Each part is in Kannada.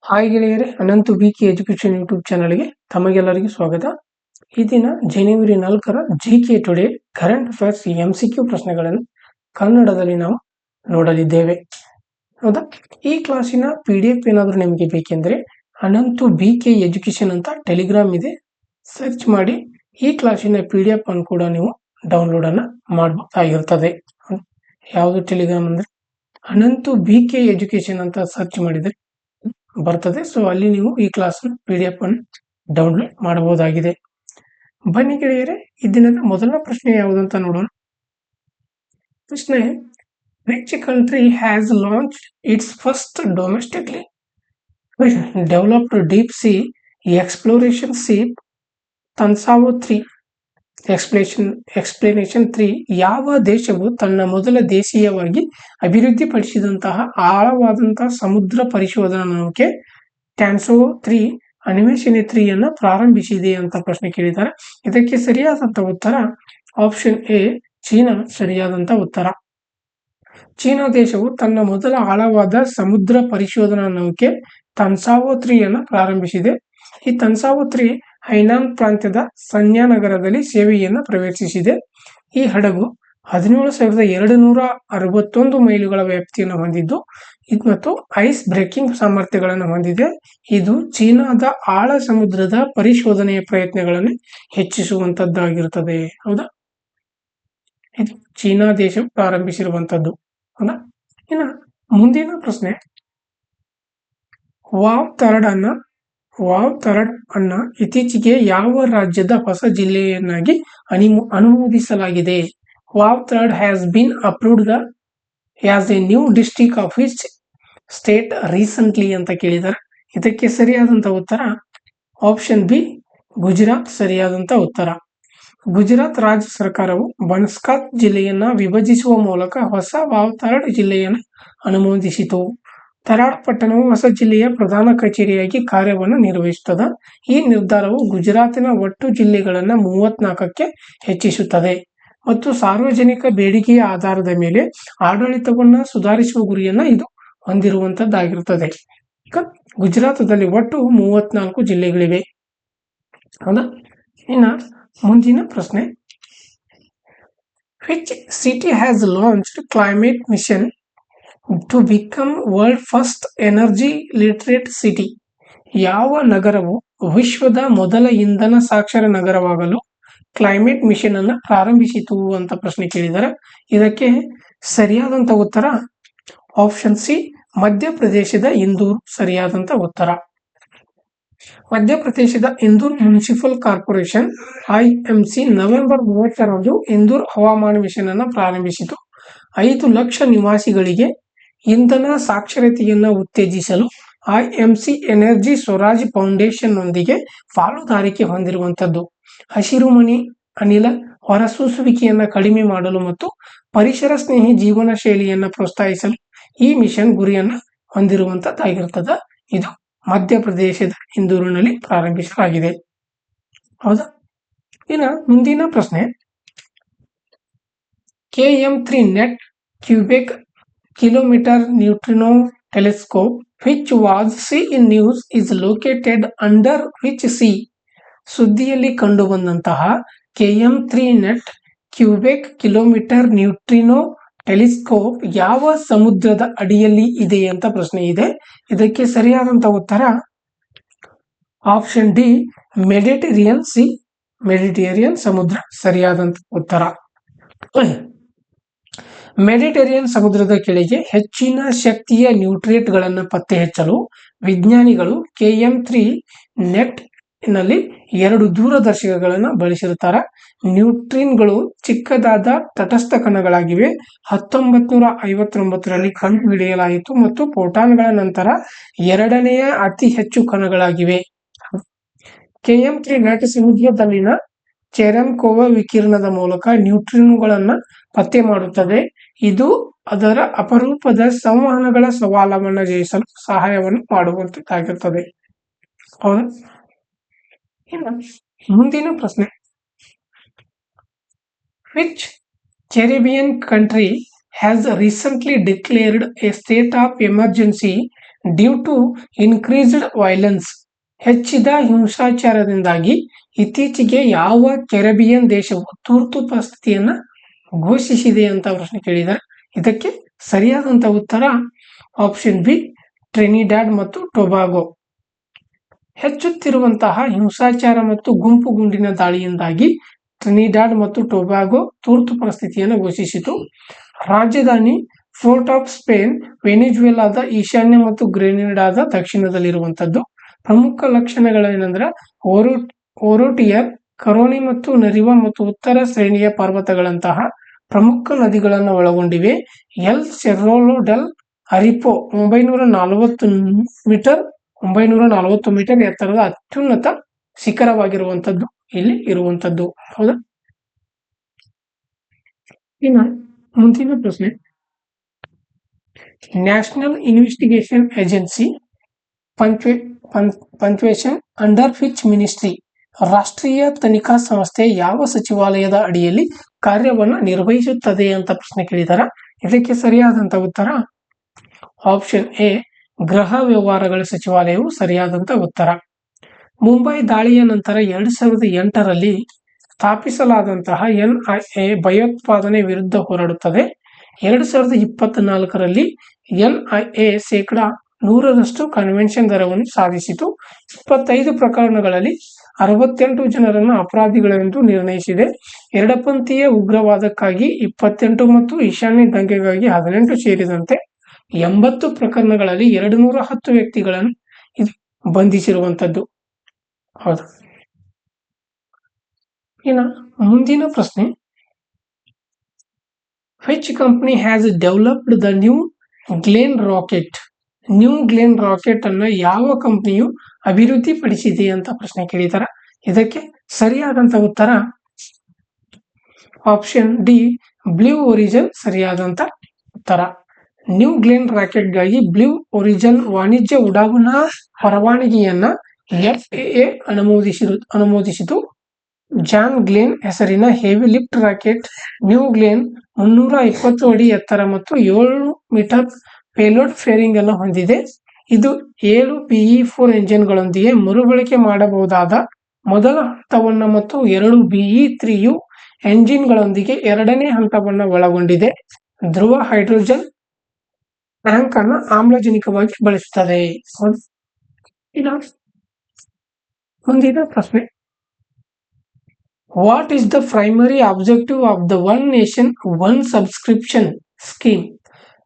ಹಾಯ್ ಗೆಳೆಯರೇ, ಅನಂತು ಬಿಕೆ ಎಜುಕೇಶನ್ ಯೂಟ್ಯೂಬ್ ಚಾನಲ್ಗೆ ತಮಗೆಲ್ಲರಿಗೂ ಸ್ವಾಗತ. ಈ ದಿನ ಜನವರಿ 4ರ GK today current affairs MCQ ಪ್ರಶ್ನೆಗಳನ್ನು ಕನ್ನಡದಲ್ಲಿ ನಾವು ನೋಡಲಿದ್ದೇವೆ. ಹೌದಾ? ಈ ಕ್ಲಾಸಿನ PDF ಏನಾದರೂ ನಿಮಗೆ ಬೇಕೆಂದರೆ ಅನಂತು ಬಿಕೆ ಎಜುಕೇಶನ್ ಅಂತ ಟೆಲಿಗ್ರಾಮ್ ಇದೆ, ಸರ್ಚ್ ಮಾಡಿ ಈ ಕ್ಲಾಸಿನ PDF ಅನ್ನು ಕೂಡ ನೀವು ಡೌನ್ಲೋಡ್ ಅನ್ನ ಮಾಡಬೇಕಾಗಿರುತ್ತದೆ. ಯಾವುದು ಟೆಲಿಗ್ರಾಮ್ ಅಂದ್ರೆ ಅನಂತು ಬಿಕೆ ಎಜುಕೇಶನ್ ಅಂತ ಸರ್ಚ್ ಮಾಡಿದರೆ ಬರ್ತದೆ. ಸೊ ಅಲ್ಲಿ ನೀವು ಈ ಕ್ಲಾಸ್ PDF ಅನ್ನು ಡೌನ್ಲೋಡ್ ಮಾಡಬಹುದಾಗಿದೆ. ಬನ್ನಿ ಗೆಳೆಯರೆ, ಈ ದಿನದ ಮೊದಲ ಪ್ರಶ್ನೆ ಯಾವುದಂತ ನೋಡೋಣ. ಪ್ರಶ್ನೆ: which country has launch its first domestically developed deep sea exploration ship Tansuo 3 explanation 3 ಯಾವ ದೇಶವು ತನ್ನ ಮೊದಲ ದೇಶೀಯವಾಗಿ ಅಭಿವೃದ್ಧಿಪಡಿಸಿದಂತಹ ಆಳವಾದಂತಹ ಸಮುದ್ರ ಪರಿಶೋಧನಾ ನೌಕೆ ಟ್ಯಾನ್ಸೋ 3 ಅನ್ವೇಷಣೆ 3 ಅನ್ನು ಪ್ರಾರಂಭಿಸಿದೆ ಅಂತ ಪ್ರಶ್ನೆ ಕೇಳಿದ್ದಾರೆ. ಇದಕ್ಕೆ ಸರಿಯಾದಂತ ಉತ್ತರ ಆಪ್ಷನ್ ಎ, ಚೀನಾ ಸರಿಯಾದಂತ ಉತ್ತರ. ಚೀನಾ ದೇಶವು ತನ್ನ ಮೊದಲ ಆಳವಾದ ಸಮುದ್ರ ಪರಿಶೋಧನಾ ನೌಕೆ ತನ್ಸಾವೋ 3 ಅನ್ನು ಪ್ರಾರಂಭಿಸಿದೆ. ಈ ತನ್ಸಾವೋ 3 ಹೈನಾನ್ ಪ್ರಾಂತ್ಯದ ಸನ್ಯಾ ನಗರದಲ್ಲಿ ಸೇವೆಯನ್ನು ಪ್ರವೇಶಿಸಿದೆ. ಈ ಹಡಗು 17,261 ಮೈಲುಗಳ ವ್ಯಾಪ್ತಿಯನ್ನು ಹೊಂದಿದ್ದು ಮತ್ತು ಐಸ್ ಬ್ರೇಕಿಂಗ್ ಸಾಮರ್ಥ್ಯಗಳನ್ನು ಹೊಂದಿದೆ. ಇದು ಚೀನಾದ ಆಳ ಸಮುದ್ರದ ಪರಿಶೋಧನೆಯ ಪ್ರಯತ್ನಗಳನ್ನು ಹೆಚ್ಚಿಸುವಂತದ್ದಾಗಿರುತ್ತದೆ. ಹೌದಾ? ಇದು ಚೀನಾ ದೇಶ ಪ್ರಾರಂಭಿಸಿರುವಂತದ್ದು. ಹೌದಾ? ಇನ್ನು ಮುಂದಿನ ಪ್ರಶ್ನೆ: ವಾವ್ ಥರ್ಡ್ ಅನ್ನ ಇತ್ತೀಚೆಗೆ ಯಾವ ರಾಜ್ಯದ ಹೊಸ ಜಿಲ್ಲೆಯನ್ನಾಗಿ ಅನುಮೋದಿಸಲಾಗಿದೆ? Wow third has been approved as A new district of which state recently ಅಂತ ಕೇಳಿದ್ದಾರೆ. ಇದಕ್ಕೆ ಸರಿಯಾದಂತ ಉತ್ತರ ಆಪ್ಷನ್ ಬಿ, ಗುಜರಾತ್ ಸರಿಯಾದಂತ ಉತ್ತರ. ಗುಜರಾತ್ ರಾಜ್ಯ ಸರ್ಕಾರವು ಬನ್ಸ್ಕಾತ್ ಜಿಲ್ಲೆಯನ್ನ ವಿಭಜಿಸುವ ಮೂಲಕ ಹೊಸ ವಾವ್ ಥರ್ಡ್ ಜಿಲ್ಲೆಯನ್ನು ಅನುಮೋದಿಸಿತು. ತರಾಡ್ ಪಟ್ಟಣವು ಹೊಸ ಜಿಲ್ಲೆಯ ಪ್ರಧಾನ ಕಚೇರಿಯಾಗಿ ಕಾರ್ಯವನ್ನು ನಿರ್ವಹಿಸುತ್ತದೆ. ಈ ನಿರ್ಧಾರವು ಗುಜರಾತಿನ ಒಟ್ಟು ಜಿಲ್ಲೆಗಳನ್ನು 34ಕ್ಕೆ ಹೆಚ್ಚಿಸುತ್ತದೆ ಮತ್ತು ಸಾರ್ವಜನಿಕ ಬೇಡಿಕೆಯ ಆಧಾರದ ಮೇಲೆ ಆಡಳಿತವನ್ನು ಸುಧಾರಿಸುವ ಗುರಿಯನ್ನ ಇದು ಹೊಂದಿರುವಂತದ್ದಾಗಿರುತ್ತದೆ. ಈಗ ಗುಜರಾತದಲ್ಲಿ ಒಟ್ಟು 34 ಜಿಲ್ಲೆಗಳಿವೆ. ಹೌದಾ? ಇನ್ನು ಮುಂದಿನ ಪ್ರಶ್ನೆ: which city has launched climate mission to become world first energy literate city? ಯಾವ ನಗರವು ವಿಶ್ವದ ಮೊದಲ ಇಂಧನ ಸಾಕ್ಷರ ನಗರವಾಗಲು ಕ್ಲೈಮೇಟ್ ಮಿಷನ್ ಅನ್ನು ಪ್ರಾರಂಭಿಸಿತು ಅಂತ ಪ್ರಶ್ನೆ ಕೇಳಿದ್ದಾರೆ. ಇದಕ್ಕೆ ಸರಿಯಾದಂತ ಉತ್ತರ ಆಪ್ಷನ್ ಸಿ, ಮಧ್ಯಪ್ರದೇಶದ ಇಂದೂರು ಸರಿಯಾದಂತ ಉತ್ತರ. ಮಧ್ಯಪ್ರದೇಶದ Indore municipal corporation IMC November 30ರಂದು Indore ಹವಾಮಾನ ಮಿಷನ್ ಅನ್ನು ಪ್ರಾರಂಭಿಸಿತು. 5 ಲಕ್ಷ ನಿವಾಸಿಗಳಿಗೆ ಇಂಧನ ಸಾಕ್ಷರತೆಯನ್ನು ಉತ್ತೇಜಿಸಲು IMC ಎನರ್ಜಿ ಸ್ವರಾಜ್ ಫೌಂಡೇಶನ್ ನೊಂದಿಗೆ ಪಾಲುದಾರಿಕೆ ಹೊಂದಿರುವಂತದ್ದು. ಹಸಿರುಮನೆ ಅನಿಲ ಹೊರಸೂಸುವಿಕೆಯನ್ನು ಕಡಿಮೆ ಮಾಡಲು ಮತ್ತು ಪರಿಸರ ಸ್ನೇಹಿ ಜೀವನ ಶೈಲಿಯನ್ನು ಪ್ರೋತ್ಸಾಹಿಸಲು ಈ ಮಿಷನ್ ಗುರಿಯನ್ನು ಹೊಂದಿರುವಂತದ್ದಾಗಿರುತ್ತದೆ. ಇದು ಮಧ್ಯಪ್ರದೇಶದ ಇಂದೂರಿನಲ್ಲಿ ಪ್ರಾರಂಭಿಸಲಾಗಿದೆ. ಹೌದಾ? ಇನ್ನು ಮುಂದಿನ ಪ್ರಶ್ನೆ: KM3 net cubic kilometre neutrino telescope which was seen in news is located under which sea? ಸುದ್ದಿಯಲ್ಲಿ ಕಂಡುಬಂದಂತಹ KM3 net cubic kilometre neutrino telescope ಯಾವ ಸಮುದ್ರದ ಅಡಿಯಲ್ಲಿ ಇದೆ ಅಂತ ಪ್ರಶ್ನೆ ಇದೆ. ಇದಕ್ಕೆ ಸರಿಯಾದಂತ ಉತ್ತರ option D, Mediterranean C, Mediterranean ಸಮುದ್ರ ಸರಿಯಾದಂತ ಉತ್ತರ. ಮೆಡಿಟೇರಿಯನ್ ಸಮುದ್ರದ ಕೆಳಗೆ ಹೆಚ್ಚಿನ ಶಕ್ತಿಯ ನ್ಯೂಟ್ರಿಯೆಂಟ್ಗಳನ್ನು ಪತ್ತೆ ಹಚ್ಚಲು ವಿಜ್ಞಾನಿಗಳು KM3 ನೆಟ್ ನಲ್ಲಿ 2 ದೂರದರ್ಶಕಗಳನ್ನು ಬಳಸಿರುತ್ತಾರೆ. ನ್ಯೂಟ್ರಿನ್ಗಳು ಚಿಕ್ಕದಾದ ತಟಸ್ಥ ಕಣಗಳಾಗಿವೆ. 1959ರಲ್ಲಿ ಕಂಡುಹಿಡಿಯಲಾಯಿತು ಮತ್ತು ಪ್ರೋಟಾನ್ಗಳ ನಂತರ ಎರಡನೆಯ ಅತಿ ಹೆಚ್ಚು ಕಣಗಳಾಗಿವೆ. KM3 ನೆಟ್ ಸಮುದ್ರದಲ್ಲಿನ ಚೆರೆಮ್ಕೋವ ವಿಕಿರಣದ ಮೂಲಕ ನ್ಯೂಟ್ರಿನೋಗಳನ್ನು ಪತ್ತೆ ಮಾಡುತ್ತದೆ. ಇದು ಅದರ ಅಪರೂಪದ ಸಂವಹನಗಳ ಸವಾಲನ್ನು ಜಯಿಸಲು ಸಹಾಯವನ್ನು ಮಾಡುವಂತದ್ದಾಗಿರುತ್ತದೆ. ಹೌದಾ? ಇನ್ನು ಮುಂದಿನ ಪ್ರಶ್ನೆ: which Caribbean country has recently declared a state of emergency due to increased violence, ಹೆಚ್ಚಿದ ಹಿಂಸಾಚಾರದಿಂದಾಗಿ ಇತ್ತೀಚೆಗೆ ಯಾವ ಕೆರೆಬಿಯನ್ ದೇಶವು ತುರ್ತು ಪರಿಸ್ಥಿತಿಯನ್ನ ಘೋಷಿಸಿದೆ ಅಂತ ಪ್ರಶ್ನೆ ಕೇಳಿದ್ದಾರೆ. ಇದಕ್ಕೆ ಸರಿಯಾದಂತ ಉತ್ತರ ಆಪ್ಷನ್ ಬಿ, ಟ್ರಿನಿಡಾಡ್ ಮತ್ತು ಟೊಬ್ಯಾಗೊ. ಹೆಚ್ಚುತ್ತಿರುವಂತಹ ಹಿಂಸಾಚಾರ ಮತ್ತು ಗುಂಪು ಗುಂಡಿನ ದಾಳಿಯಿಂದಾಗಿ ಟ್ರಿನಿಡಾಡ್ ಮತ್ತು ಟೊಬ್ಯಾಗೊ ತುರ್ತು ಪರಿಸ್ಥಿತಿಯನ್ನು ಘೋಷಿಸಿತು. ರಾಜಧಾನಿ ಫೋರ್ಟ್ ಆಫ್ ಸ್ಪೇನ್ ವೆನಿಜುವೆಲಾದ ಈಶಾನ್ಯ ಮತ್ತು ಗ್ರೆನಡಾದ ದಕ್ಷಿಣದಲ್ಲಿರುವಂತದ್ದು. ಪ್ರಮುಖ ಲಕ್ಷಣಗಳೇನೆಂದ್ರೆ ಓರೋಟಿಯರ್, ಕರೋನಿ ಮತ್ತು ನರಿವಾ ಮತ್ತು ಉತ್ತರ ಶ್ರೇಣಿಯ ಪರ್ವತಗಳಂತಹ ಪ್ರಮುಖ ನದಿಗಳನ್ನು ಒಳಗೊಂಡಿವೆ. ಎಲ್ ಸೆರ್ರೋ ಡೆಲ್ ಅರಿಪೋ 940 ಮೀಟರ್ ಎತ್ತರದ ಅತ್ಯುನ್ನತ ಶಿಖರವಾಗಿರುವಂತದ್ದು ಇಲ್ಲಿ ಇರುವಂತದ್ದು. ಹೌದಾ? ಇನ್ನು ಮುಂದಿನ ಪ್ರಶ್ನೆ, national investigation agency punctuation under which ministry, ರಾಷ್ಟ್ರೀಯ ತನಿಖಾ ಸಂಸ್ಥೆ ಯಾವ ಸಚಿವಾಲಯದ ಅಡಿಯಲ್ಲಿ ಕಾರ್ಯವನ್ನು ನಿರ್ವಹಿಸುತ್ತದೆ ಅಂತ ಪ್ರಶ್ನೆ ಕೇಳಿದಾರೆ. ಇದಕ್ಕೆ ಸರಿಯಾದಂತ ಉತ್ತರ ಆಪ್ಷನ್ ಎ, ಗೃಹ ವ್ಯವಹಾರಗಳ ಸಚಿವಾಲಯವು ಸರಿಯಾದಂತ ಉತ್ತರ. ಮುಂಬೈ ದಾಳಿಯ ನಂತರ 2008ರಲ್ಲಿ ಸ್ಥಾಪಿಸಲಾದಂತಹ NIA ಭಯೋತ್ಪಾದನೆ ವಿರುದ್ಧ ಹೋರಾಡುತ್ತದೆ. 2024ರಲ್ಲಿ NIA 100% ಕನ್ವೆನ್ಷನ್ ದರವನ್ನು ಸಾಧಿಸಿತು. 25 ಪ್ರಕರಣಗಳಲ್ಲಿ 68 ಜನರನ್ನು ಅಪರಾಧಿಗಳೆಂದು ನಿರ್ಣಯಿಸಿದೆ. ಎಡಪಂಥೀಯ ಉಗ್ರವಾದಕ್ಕಾಗಿ 28 ಮತ್ತು ಈಶಾನ್ಯ ದಂಗೆಗಾಗಿ 18 ಸೇರಿದಂತೆ 80 ಪ್ರಕರಣಗಳಲ್ಲಿ 210 ವ್ಯಕ್ತಿಗಳನ್ನು ಇದು ಬಂಧಿಸಿರುವಂತದ್ದು. ಹೌದು. ಇನ್ನು ಮುಂದಿನ ಪ್ರಶ್ನೆ, which company has developed the new Glenn rocket? New Glenn rocket ಅನ್ನು ಯಾವ ಕಂಪನಿಯು ಅಭಿವೃದ್ಧಿಪಡಿಸಿದೆ ಅಂತ ಪ್ರಶ್ನೆ ಕೇಳಿದ್ದಾರೆ. ಇದಕ್ಕೆ ಸರಿಯಾದಂತ ಉತ್ತರ ಆಪ್ಷನ್ ಡಿ, ಬ್ಲೂ ಒರಿಜಿನ್ ಸರಿಯಾದಂತ ಉತ್ತರ. ನ್ಯೂ ಗ್ಲೇನ್ ರಾಕೆಟ್ಗಾಗಿ ಬ್ಲೂ ಒರಿಜಿನ್ ವಾಣಿಜ್ಯ ಉಡಾವಣಾ ಪರವಾನಗಿಯನ್ನ FAA ಅನುಮೋದಿಸಿತು. ಜಾನ್ ಗ್ಲೇನ್ ಹೆಸರಿನ heavy lift rocket new Glenn 320 ಅಡಿ ಎತ್ತರ ಮತ್ತು 7 ಮೀಟರ್ ಪೇಲೋಡ್ ಫೇರಿಂಗ್ ಅನ್ನು ಹೊಂದಿದೆ. ಇದು 7 BE-4 ಎಂಜಿನ್ಗಳೊಂದಿಗೆ ಮರುಬಳಕೆ ಮಾಡಬಹುದಾದ ಮೊದಲ ಹಂತವನ್ನು ಮತ್ತು 2 BE-3U ಎಂಜಿನ್ಗಳೊಂದಿಗೆ ಎರಡನೇ ಹಂತವನ್ನು ಒಳಗೊಂಡಿದೆ. ಧ್ರುವ ಹೈಡ್ರೋಜನ್ ಟ್ಯಾಂಕ್ ಅನ್ನು ಆಮ್ಲಜನಕವಾಗಿ ಬಳಸುತ್ತದೆ. ಮುಂದಿನ ಪ್ರಶ್ನೆ, what is the primary objective of the one nation one subscription scheme?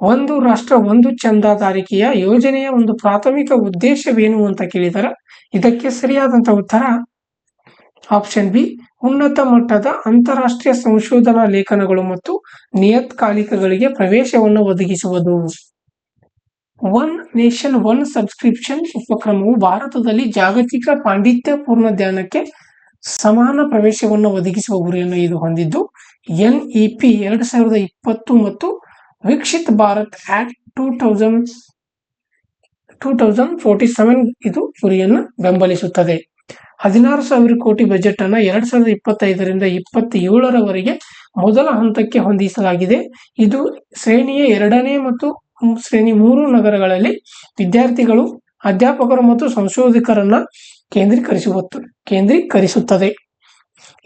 ಒಂದು ರಾಷ್ಟ್ರ ಒಂದು ಚಂದಾದಾರಿಕೆಯ ಯೋಜನೆಯ ಒಂದು ಪ್ರಾಥಮಿಕ ಉದ್ದೇಶವೇನು ಅಂತ ಕೇಳಿದಾರೆ. ಇದಕ್ಕೆ ಸರಿಯಾದಂತ ಉತ್ತರ ಆಪ್ಷನ್ ಬಿ, ಉನ್ನತ ಮಟ್ಟದ ಅಂತಾರಾಷ್ಟ್ರೀಯ ಸಂಶೋಧನಾ ಲೇಖನಗಳು ಮತ್ತು ನಿಯತ್ಕಾಲಿಕಗಳಿಗೆ ಪ್ರವೇಶವನ್ನು ಒದಗಿಸುವುದು. ಒನ್ ನೇಷನ್ ಒನ್ ಸಬ್ಸ್ಕ್ರಿಪ್ಷನ್ ಉಪಕ್ರಮವು ಭಾರತದಲ್ಲಿ ಜಾಗತಿಕ ಪಾಂಡಿತ್ಯಪೂರ್ಣ ಜ್ಞಾನಕ್ಕೆ ಸಮಾನ ಪ್ರವೇಶವನ್ನು ಒದಗಿಸುವ ಗುರಿಯನ್ನು ಇದು ಹೊಂದಿದ್ದು, NEP 2020 ಮತ್ತು ವಿಕಸಿತ್ ಭಾರತ್ ಆಕ್ಟ್ 2047 ಇದು ಗುರಿಯನ್ನು ಬೆಂಬಲಿಸುತ್ತದೆ. 16,000 ಕೋಟಿ ಬಜೆಟ್ ಅನ್ನು 2025ರಿಂದ 27ರವರೆಗೆ ಮೊದಲ ಹಂತಕ್ಕೆ ಹೊಂದಿಸಲಾಗಿದೆ. ಇದು ಶ್ರೇಣಿಯ 2ನೇ ಮತ್ತು ಶ್ರೇಣಿ 3 ನಗರಗಳಲ್ಲಿ ವಿದ್ಯಾರ್ಥಿಗಳು, ಅಧ್ಯಾಪಕರು ಮತ್ತು ಸಂಶೋಧಕರನ್ನ ಕೇಂದ್ರೀಕರಿಸುತ್ತದೆ.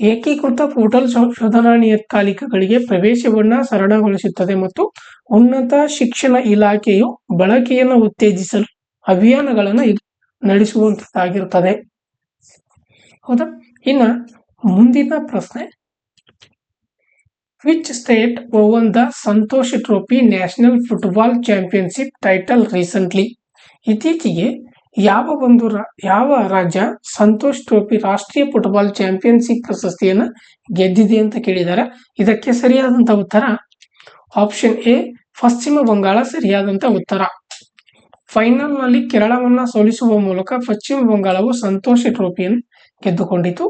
ಏಕೀಕೃತ ಪೋರ್ಟಲ್ ಸಂಶೋಧನಾ ನಿಯತ್ಕಾಲಿಕಗಳಿಗೆ ಪ್ರವೇಶವನ್ನು ಸರಳಗೊಳಿಸುತ್ತದೆ ಮತ್ತು ಉನ್ನತ ಶಿಕ್ಷಣ ಇಲಾಖೆಯು ಬಳಕೆಯನ್ನು ಉತ್ತೇಜಿಸಲು ಅಭಿಯಾನಗಳನ್ನು ನಡೆಸುವಂತದ್ದಾಗಿರುತ್ತದೆ. ಹೌದಾ? ಇನ್ನ ಮುಂದಿನ ಪ್ರಶ್ನೆ, which state oven the Santosh trophy national football championship title recently? ಇತ್ತೀಚೆಗೆ ಯಾವ ರಾಜ್ಯ ಸಂತೋಷ್ ಟ್ರೋಫಿ ರಾಷ್ಟ್ರೀಯ ಫುಟ್ಬಾಲ್ ಚಾಂಪಿಯನ್ಶಿಪ್ ಪ್ರಶಸ್ತಿಯನ್ನು ಗೆದ್ದಿದೆ ಅಂತ ಕೇಳಿದ್ದಾರೆ. ಇದಕ್ಕೆ ಸರಿಯಾದಂತ ಉತ್ತರ ಆಪ್ಷನ್ ಎ, ಪಶ್ಚಿಮ ಬಂಗಾಳ ಸರಿಯಾದಂತ ಉತ್ತರ. ಫೈನಲ್ನಲ್ಲಿ ಕೇರಳವನ್ನ ಸೋಲಿಸುವ ಮೂಲಕ ಪಶ್ಚಿಮ ಬಂಗಾಳವು ಸಂತೋಷ್ ಟ್ರೋಫಿಯನ್ನು ಗೆದ್ದುಕೊಂಡಿತು.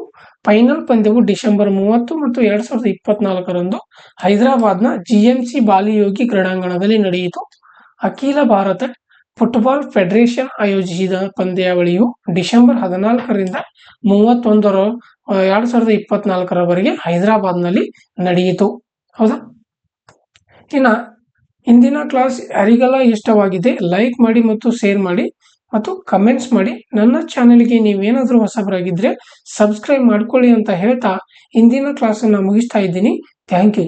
ಫೈನಲ್ ಪಂದ್ಯವು ಡಿಸೆಂಬರ್ 30 ಮತ್ತು 2024ರಂದು ಹೈದರಾಬಾದ್ನ GMC ಬಾಲಿಯೋಗಿ ಕ್ರೀಡಾಂಗಣದಲ್ಲಿ ನಡೆಯಿತು. ಅಖಿಲ ಭಾರತ ಫುಟ್ಬಾಲ್ ಫೆಡರೇಷನ್ ಆಯೋಜಿಸಿದ ಪಂದ್ಯಾವಳಿಯು ಡಿಸೆಂಬರ್ 14ರಿಂದ 31 2024ರವರೆಗೆ ಹೈದರಾಬಾದ್ನಲ್ಲಿ ನಡೆಯಿತು. ಹೌದಾ? ಇನ್ನ ಇಂದಿನ ಕ್ಲಾಸ್ ಯಾರಿಗೆಲ್ಲ ಇಷ್ಟವಾಗಿದೆ ಲೈಕ್ ಮಾಡಿ ಮತ್ತು ಶೇರ್ ಮಾಡಿ ಮತ್ತು ಕಮೆಂಟ್ಸ್ ಮಾಡಿ. ನನ್ನ ಚಾನೆಲ್ಗೆ ನೀವೇನಾದರೂ ಹೊಸಬರಾಗಿದ್ದರೆ ಸಬ್ಸ್ಕ್ರೈಬ್ ಮಾಡ್ಕೊಳ್ಳಿ ಅಂತ ಹೇಳ್ತಾ ಇಂದಿನ ಕ್ಲಾಸನ್ನು ಮುಗಿಸ್ತಾ ಇದ್ದೀನಿ. Thank you.